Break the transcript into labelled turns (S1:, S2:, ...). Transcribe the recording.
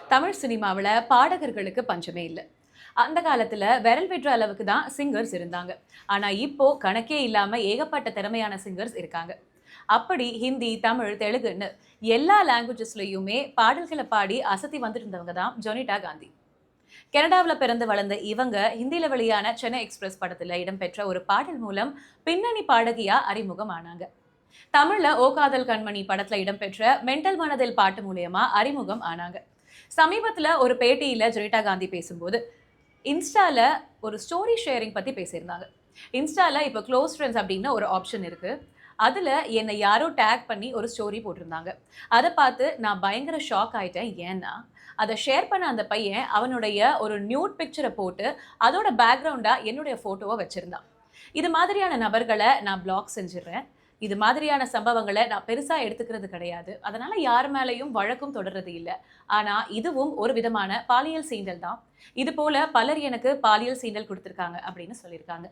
S1: தமிழ் சினிமாவுல பாடகர்களுக்கு பஞ்சமே இல்ல. அந்த காலத்துல விரல் விடுற அளவுக்கு தான் சிங்கர்ஸ் இருந்தாங்க. ஆனா இப்போ கணக்கே இல்லாம ஏகப்பட்ட திறமையான சிங்கர்ஸ் இருக்காங்க. அப்படி ஹிந்தி, தமிழ், தெலுங்குன்னு எல்லா லாங்குவேஜஸ்லயுமே பாடல்கள பாடி அசத்தி வந்துட்டு இருந்தவங்க தான் ஜொனிட்டா காந்தி. கனடாவுல பிறந்து வளர்ந்த இவங்க ஹிந்தில வெளியான சென்னை எக்ஸ்பிரஸ் படத்துல இடம்பெற்ற ஒரு பாடல் மூலம் பின்னணி பாடகியா அறிமுகம் ஆனாங்க. தமிழ்ல ஓ காதல் கண்மணி படத்துல இடம்பெற்ற மெண்டல் மனதில் பாட்டு மூலியமா அறிமுகம் ஆனாங்க. சமீபத்துல ஒரு பேட்டியில ஜொனிட்டா காந்தி பேசும்போது, இன்ஸ்டால ஒரு ஸ்டோரி ஷேரிங் பத்தி பேசியிருந்தாங்க. இன்ஸ்டால இப்ப க்ளோஸ் ஃப்ரெண்ட்ஸ் அப்படின்னு ஒரு ஆப்ஷன் இருக்கு. அதுல என்னை யாரோ டேக் பண்ணி ஒரு ஸ்டோரி போட்டிருந்தாங்க. அத பார்த்து நான் பயங்கர ஷாக் ஆயிட்டேன். ஏன்னா, அத ஷேர் பண்ண அந்த பையன் அவனுடைய ஒரு நியூட் பிக்சர போட்டு, அதோட பேக்கிரவுண்டா என்னுடைய ஃபோட்டோவ வச்சிருந்தான். இது மாதிரியான நபர்கள நான் பிளாக் செஞ்சுடுறேன். இது மாதிரியான சம்பவங்கள நான் பெருசா எடுத்துக்கிறது கிடையாது. அதனால யார் மேலயும் வழக்கும் தொடர்றது இல்ல. ஆனா, இதுவும் ஒரு விதமான பாலியல் சீண்டல் தான். இது போல பலர் எனக்கு பாலியல் சீண்டல் குடுத்திருக்காங்க அப்படின்னு சொல்லியிருக்காங்க.